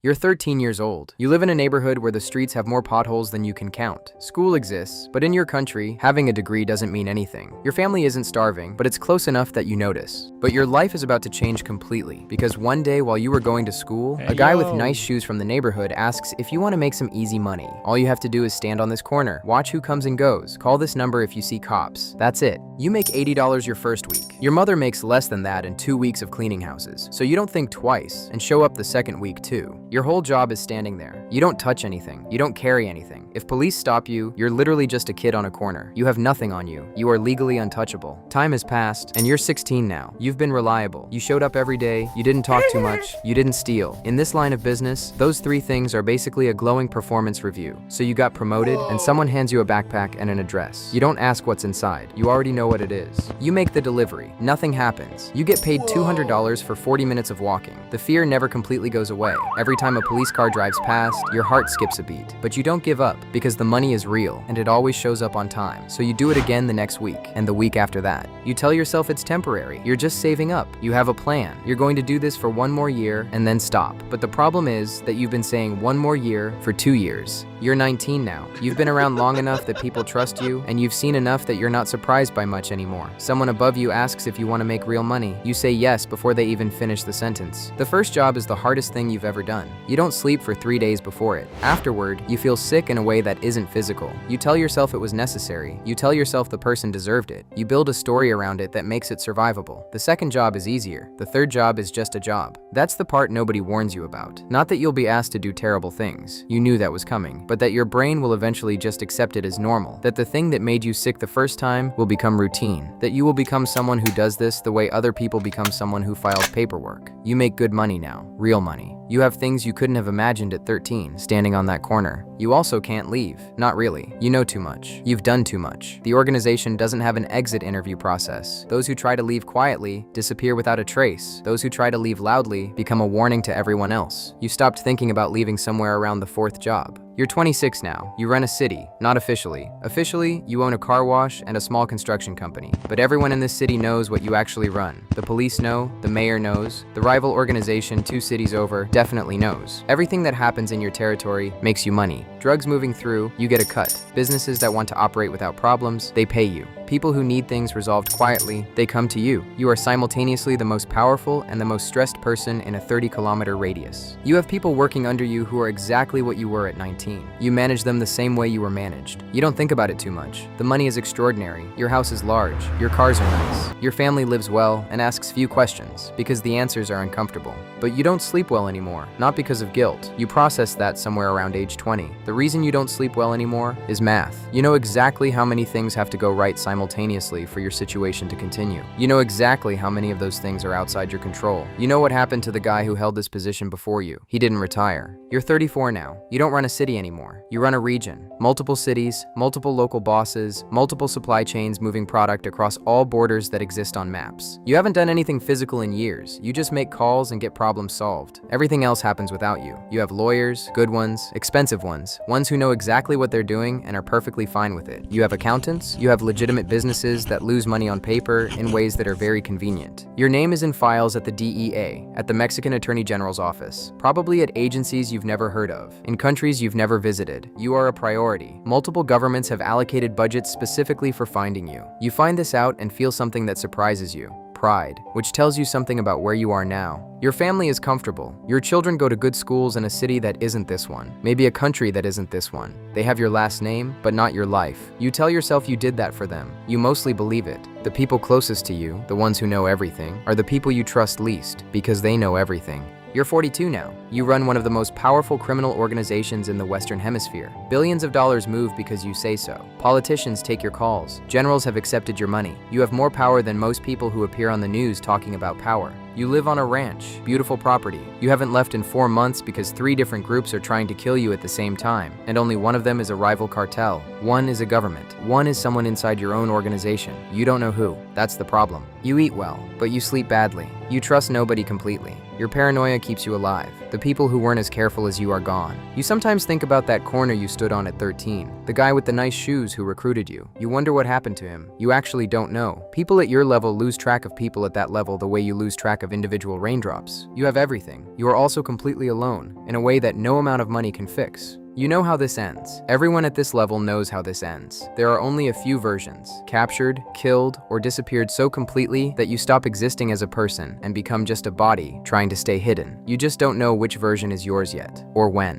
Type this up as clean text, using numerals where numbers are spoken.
You're 13 years old. You live in a neighborhood where the streets have more potholes than you can count. School exists, but in your country, having a degree doesn't mean anything. Your family isn't starving, but it's close enough that you notice. But your life is about to change completely, because one day while you were going to school, a guy with nice shoes from the neighborhood asks if you want to make some easy money. All you have to do is stand on this corner, watch who comes and goes, call this number if you see cops. That's it. You make $80 your first week. Your mother makes less than that in 2 weeks of cleaning houses, so you don't think twice and show up the second week too. Your whole job is standing there. You don't touch anything. You don't carry anything. If police stop you, you're literally just a kid on a corner. You have nothing on you. You are legally untouchable. Time has passed, and you're 16 now. You've been reliable. You showed up every day. You didn't talk too much. You didn't steal. In this line of business, those 3 things are basically a glowing performance review. So you got promoted, and someone hands you a backpack and an address. You don't ask what's inside. You already know what it is. You make the delivery. Nothing happens. You get paid $200 for 40 minutes of walking. The fear never completely goes away. Every time a police car drives past, your heart skips a beat. But you don't give up, because the money is real, and it always shows up on time. So you do it again the next week, and the week after that. You tell yourself it's temporary. You're just saving up. You have a plan. You're going to do this for 1 more year, and then stop. But the problem is that you've been saying 1 more year for 2 years. You're 19 now. You've been around long enough that people trust you, and you've seen enough that you're not surprised by much anymore. Someone above you asks if you want to make real money. You say yes before they even finish the sentence. The first job is the hardest thing you've ever done. You don't sleep for 3 days before it. Afterward, you feel sick in a way that isn't physical. You tell yourself it was necessary. You tell yourself the person deserved it. You build a story around it that makes it survivable. The second job is easier. The third job is just a job. That's the part nobody warns you about. Not that you'll be asked to do terrible things. You knew that was coming. But that your brain will eventually just accept it as normal. That the thing that made you sick the first time will become routine. That you will become someone who does this the way other people become someone who files paperwork. You make good money now. Real money. You have things you couldn't have imagined at 13, standing on that corner. You also can't leave. Not really. You know too much. You've done too much. The organization doesn't have an exit interview process. Those who try to leave quietly disappear without a trace. Those who try to leave loudly become a warning to everyone else. You stopped thinking about leaving somewhere around the 4th job. You're 26 now. You run a city, not officially. Officially, you own a car wash and a small construction company. But everyone in this city knows what you actually run. The police know, the mayor knows, the rival organization 2 cities over definitely knows. Everything that happens in your territory makes you money. Drugs moving through, you get a cut. Businesses that want to operate without problems, they pay you. People who need things resolved quietly, they come to you. You are simultaneously the most powerful and the most stressed person in a 30-kilometer radius. You have people working under you who are exactly what you were at 19. You manage them the same way you were managed. You don't think about it too much. The money is extraordinary. Your house is large. Your cars are nice. Your family lives well and asks few questions because the answers are uncomfortable. But you don't sleep well anymore, not because of guilt. You process that somewhere around age 20. The reason you don't sleep well anymore is math. You know exactly how many things have to go right simultaneously for your situation to continue. You know exactly how many of those things are outside your control. You know what happened to the guy who held this position before you. He didn't retire. You're 34 now. You don't run a city anymore. You run a region. Multiple cities, multiple local bosses, multiple supply chains moving product across all borders that exist on maps. You haven't done anything physical in years. You just make calls and get problems solved. Everything else happens without you. You have lawyers, good ones, expensive ones who know exactly what they're doing and are perfectly fine with it. You have accountants. You have legitimate businesses that lose money on paper in ways that are very convenient. Your name is in files at the DEA, at the Mexican Attorney General's office, probably at agencies you've never heard of, in countries you've never visited. You are a priority. Multiple governments have allocated budgets specifically for finding you. You find this out and feel something that surprises you. Pride, which tells you something about where you are now. Your family is comfortable. Your children go to good schools in a city that isn't this one. Maybe a country that isn't this one. They have your last name, but not your life. You tell yourself you did that for them. You mostly believe it. The people closest to you, the ones who know everything, are the people you trust least because they know everything. You're 42 now. You run one of the most powerful criminal organizations in the Western Hemisphere. Billions of dollars move because you say so. Politicians take your calls. Generals have accepted your money. You have more power than most people who appear on the news talking about power. You live on a ranch, beautiful property. You haven't left in 4 months because 3 different groups are trying to kill you at the same time, and only one of them is a rival cartel. One is a government. One is someone inside your own organization. You don't know who. That's the problem. You eat well, but you sleep badly. You trust nobody completely. Your paranoia keeps you alive. The people who weren't as careful as you are gone. You sometimes think about that corner you stood on at 13. The guy with the nice shoes who recruited you. You wonder what happened to him. You actually don't know. People at your level lose track of people at that level the way you lose track of individual raindrops. You have everything. You are also completely alone, in a way that no amount of money can fix. You know how this ends. Everyone at this level knows how this ends. There are only a few versions. Captured, killed, or disappeared so completely that you stop existing as a person and become just a body trying to stay hidden. You just don't know which version is yours yet, or when.